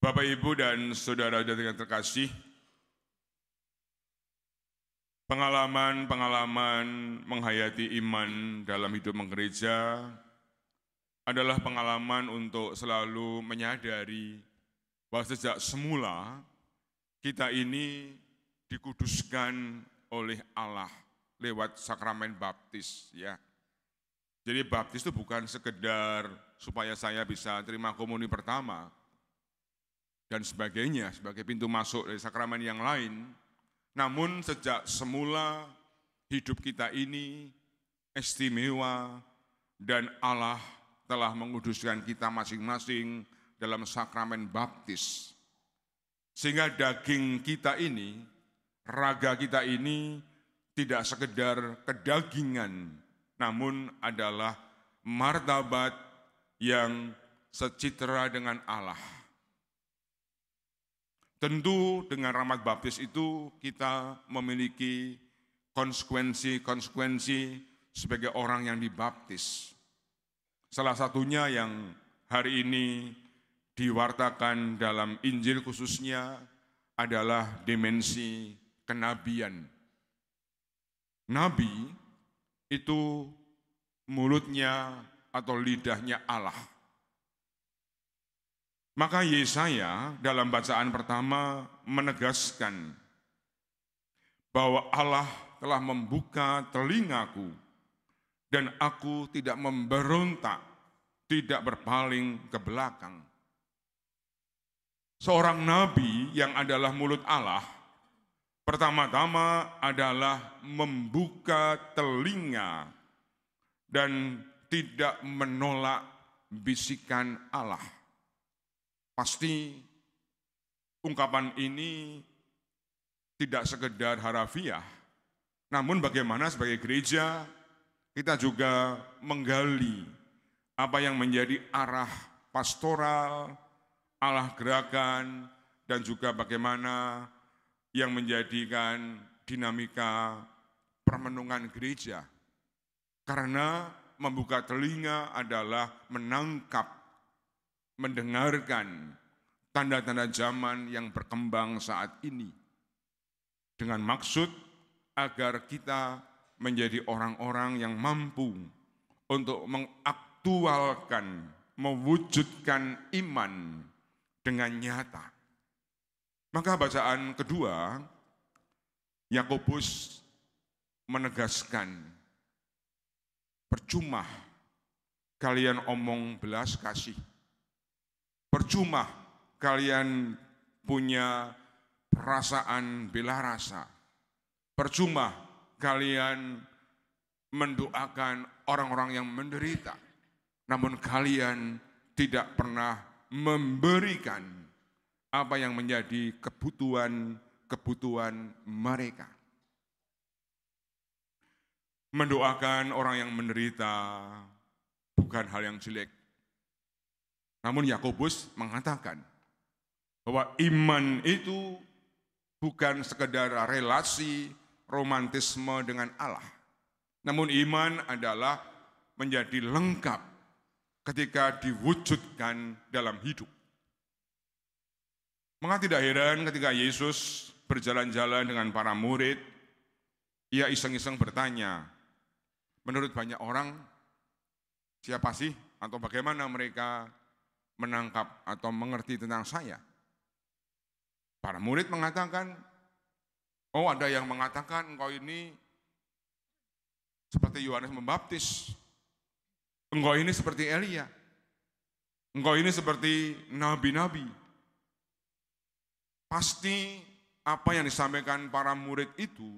Bapak, Ibu, dan saudara-saudara yang terkasih, pengalaman-pengalaman menghayati iman dalam hidup menggereja adalah pengalaman untuk selalu menyadari bahwa sejak semula kita ini dikuduskan oleh Allah lewat sakramen baptis, ya. Jadi baptis itu bukan sekedar supaya saya bisa terima komuni pertama dan sebagainya sebagai pintu masuk dari sakramen yang lain. Namun sejak semula hidup kita ini istimewa dan Allah telah menguduskan kita masing-masing dalam sakramen baptis. Sehingga daging kita ini, raga kita ini tidak sekedar kedagingan, namun adalah martabat yang secitra dengan Allah. Tentu dengan rahmat baptis itu kita memiliki konsekuensi-konsekuensi sebagai orang yang dibaptis. Salah satunya yang hari ini diwartakan dalam Injil khususnya adalah dimensi kenabian. Nabi itu mulutnya atau lidahnya Allah. Maka Yesaya dalam bacaan pertama menegaskan bahwa Allah telah membuka telingaku dan aku tidak memberontak, tidak berpaling ke belakang. Seorang nabi yang adalah mulut Allah, pertama-tama adalah membuka telinga dan tidak menolak bisikan Allah. Pasti ungkapan ini tidak sekedar harafiah, namun bagaimana sebagai gereja kita juga menggali apa yang menjadi arah pastoral, arah gerakan, dan juga bagaimana yang menjadikan dinamika permenungan gereja. Karena membuka telinga adalah menangkap, mendengarkan tanda-tanda zaman yang berkembang saat ini. Dengan maksud agar kita menjadi orang-orang yang mampu untuk mengaktualkan, mewujudkan iman dengan nyata. Maka bacaan kedua, Yakobus menegaskan, percuma kalian omong belas kasih. Percuma kalian punya perasaan bela rasa. Percuma kalian mendoakan orang-orang yang menderita. Namun kalian tidak pernah memberikan apa yang menjadi kebutuhan mereka. Mendoakan orang yang menderita bukan hal yang jelek. Namun Yakobus mengatakan bahwa iman itu bukan sekedar relasi romantisme dengan Allah. Namun iman adalah menjadi lengkap ketika diwujudkan dalam hidup. Maka tidak heran ketika Yesus berjalan-jalan dengan para murid, ia iseng-iseng bertanya, menurut banyak orang, siapa sih atau bagaimana mereka menangkap atau mengerti tentang saya? Para murid mengatakan, oh ada yang mengatakan engkau ini seperti Yohanes Pembaptis, engkau ini seperti Elia, engkau ini seperti nabi-nabi. Pasti apa yang disampaikan para murid itu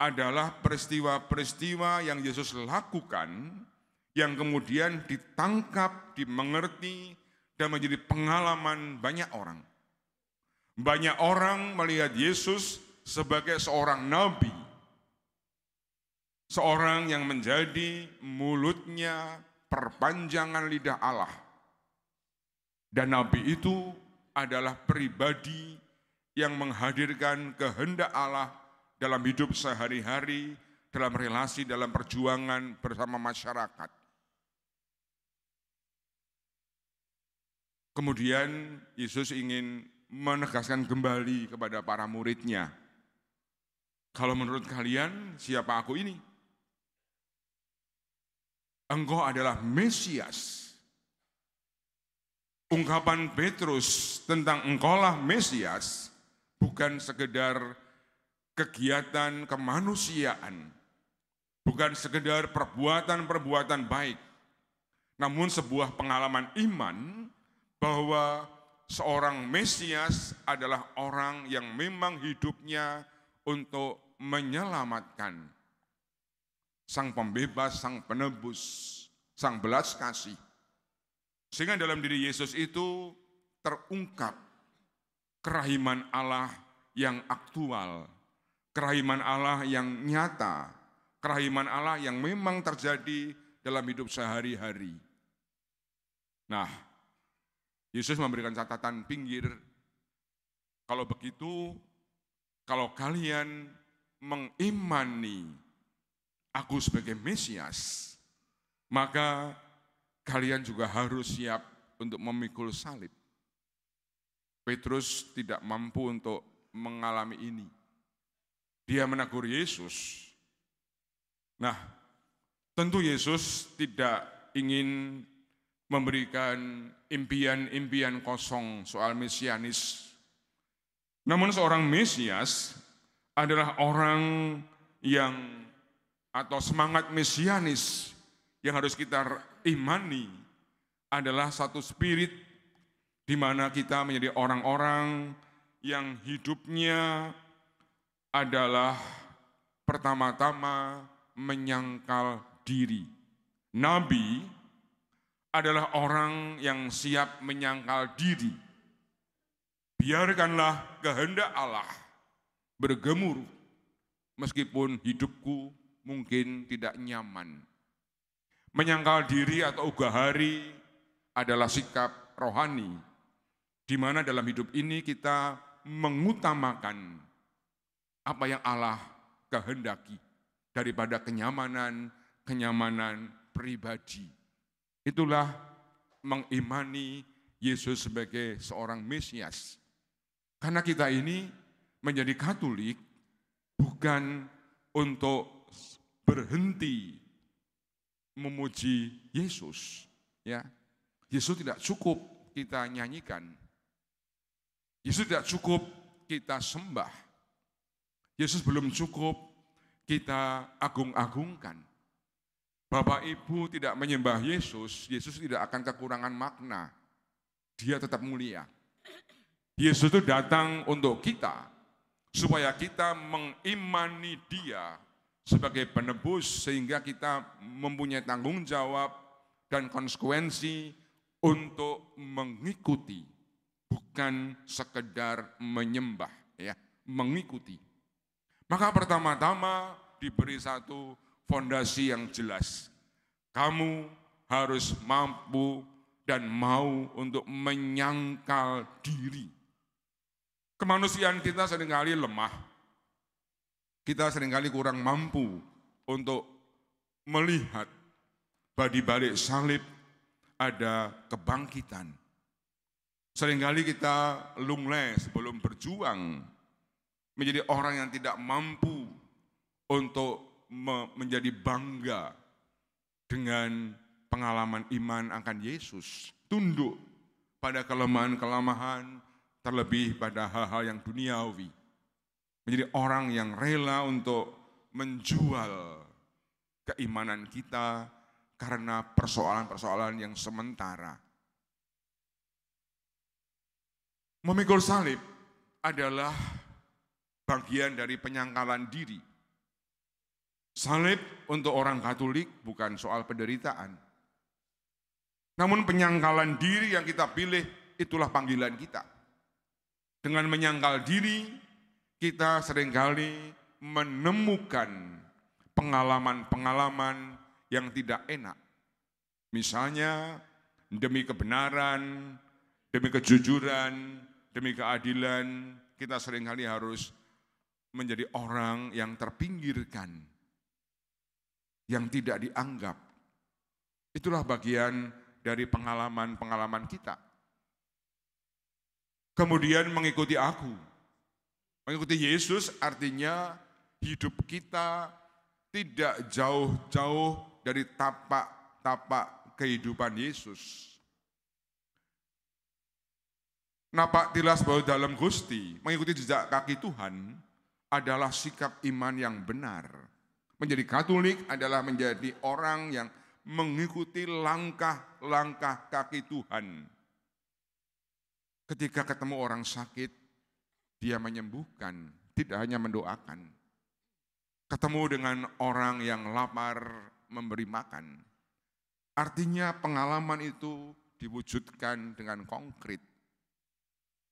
adalah peristiwa-peristiwa yang Yesus lakukan, yang kemudian ditangkap, dimengerti, dan menjadi pengalaman banyak orang. Banyak orang melihat Yesus sebagai seorang nabi, seorang yang menjadi mulutnya perpanjangan lidah Allah. Dan nabi itu adalah pribadi yang menghadirkan kehendak Allah dalam hidup sehari-hari, dalam relasi, dalam perjuangan bersama masyarakat. Kemudian Yesus ingin menegaskan kembali kepada para muridnya, kalau menurut kalian siapa aku ini? Engkau adalah Mesias. Ungkapan Petrus tentang engkaulah Mesias bukan sekedar kegiatan kemanusiaan, bukan sekedar perbuatan-perbuatan baik, namun sebuah pengalaman iman bahwa seorang Mesias adalah orang yang memang hidupnya untuk menyelamatkan, sang pembebas, sang penebus, sang belas kasih. Sehingga dalam diri Yesus itu terungkap kerahiman Allah yang aktual, kerahiman Allah yang nyata, kerahiman Allah yang memang terjadi dalam hidup sehari-hari. Nah, Yesus memberikan catatan pinggir, kalau begitu, kalau kalian mengimani aku sebagai Mesias, maka kalian juga harus siap untuk memikul salib. Petrus tidak mampu untuk mengalami ini. Dia menegur Yesus. Nah, tentu Yesus tidak ingin memberikan impian-impian kosong soal mesianis. Namun seorang Mesias adalah orang yang atau semangat mesianis yang harus kita imani adalah satu spirit di mana kita menjadi orang-orang yang hidupnya adalah pertama-tama menyangkal diri. Nabi adalah orang yang siap menyangkal diri. Biarkanlah kehendak Allah bergemuruh meskipun hidupku mungkin tidak nyaman. Menyangkal diri atau ugahari adalah sikap rohani, di mana dalam hidup ini kita mengutamakan apa yang Allah kehendaki daripada kenyamanan pribadi. Itulah mengimani Yesus sebagai seorang Mesias. Karena kita ini menjadi Katolik bukan untuk berhenti memuji Yesus, ya. Yesus tidak cukup kita nyanyikan. Yesus tidak cukup kita sembah. Yesus belum cukup kita agung-agungkan. Bapak Ibu tidak menyembah Yesus, Yesus tidak akan kekurangan makna. Dia tetap mulia. Yesus itu datang untuk kita, supaya kita mengimani Dia sebagai penebus, sehingga kita mempunyai tanggung jawab dan konsekuensi untuk mengikuti, bukan sekedar menyembah, ya, mengikuti. Maka pertama-tama diberi satu fondasi yang jelas. Kamu harus mampu dan mau untuk menyangkal diri. Kemanusiaan kita seringkali lemah. Kita seringkali kurang mampu untuk melihat bahwa di balik salib ada kebangkitan. Seringkali kita lunglai sebelum berjuang, menjadi orang yang tidak mampu untuk menjadi bangga dengan pengalaman iman akan Yesus, tunduk pada kelemahan-kelemahan, terlebih pada hal-hal yang duniawi. Menjadi orang yang rela untuk menjual keimanan kita karena persoalan-persoalan yang sementara. Memikul salib adalah bagian dari penyangkalan diri. Salib untuk orang Katolik bukan soal penderitaan. Namun penyangkalan diri yang kita pilih, itulah panggilan kita. Dengan menyangkal diri, kita seringkali menemukan pengalaman-pengalaman yang tidak enak. Misalnya, demi kebenaran, demi kejujuran, demi keadilan, kita seringkali harus menjadi orang yang terpinggirkan, yang tidak dianggap. Itulah bagian dari pengalaman-pengalaman kita. kemudian mengikuti aku. Mengikuti Yesus artinya hidup kita tidak jauh-jauh dari tapak kehidupan Yesus. Napak tilas bahwa dalam Gusti, mengikuti jejak kaki Tuhan adalah sikap iman yang benar. Menjadi Katolik adalah menjadi orang yang mengikuti langkah-langkah kaki Tuhan. Ketika ketemu orang sakit, dia menyembuhkan, tidak hanya mendoakan. Ketemu dengan orang yang lapar, memberi makan. Artinya pengalaman itu diwujudkan dengan konkret.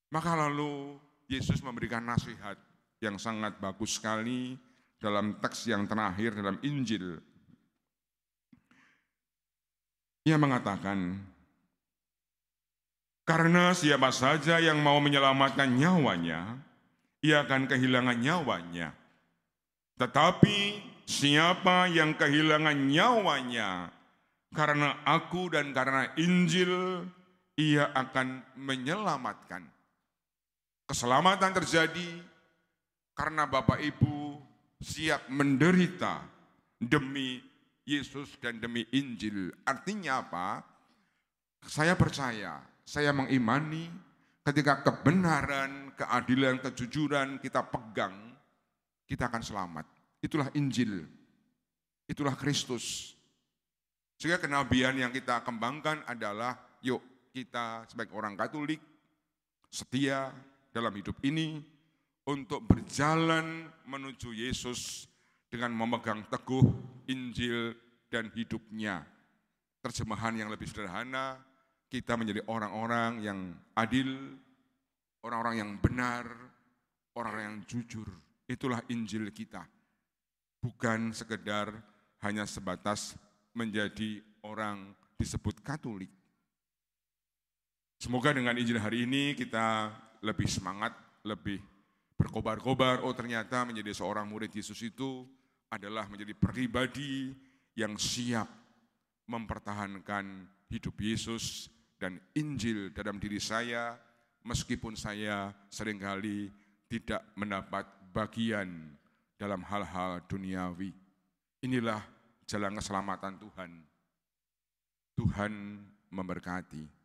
Maka lalu Yesus memberikan nasihat yang sangat bagus sekali dalam teks yang terakhir dalam Injil. Ia mengatakan, karena siapa saja yang mau menyelamatkan nyawanya, ia akan kehilangan nyawanya. Tetapi siapa yang kehilangan nyawanya karena aku dan karena Injil, ia akan menyelamatkan. Keselamatan terjadi karena Bapak Ibu siap menderita demi Yesus dan demi Injil. Artinya apa? Saya percaya, saya mengimani ketika kebenaran, keadilan, kejujuran kita pegang, kita akan selamat. Itulah Injil, itulah Kristus. Sehingga kenabian yang kita kembangkan adalah, yuk kita sebagai orang Katolik setia dalam hidup ini untuk berjalan menuju Yesus dengan memegang teguh Injil dan hidupnya. Terjemahan yang lebih sederhana, kita menjadi orang-orang yang adil, orang-orang yang benar, orang-orang yang jujur. Itulah Injil kita. Bukan sekedar hanya sebatas menjadi orang disebut Katolik. Semoga dengan Injil hari ini kita lebih semangat, lebih berkobar-kobar. Oh, ternyata menjadi seorang murid Yesus itu adalah menjadi pribadi yang siap mempertahankan hidup Yesus dan Injil dalam diri saya, meskipun saya seringkali tidak mendapat bagian dalam hal-hal duniawi. Inilah jalan keselamatan Tuhan. Tuhan memberkati.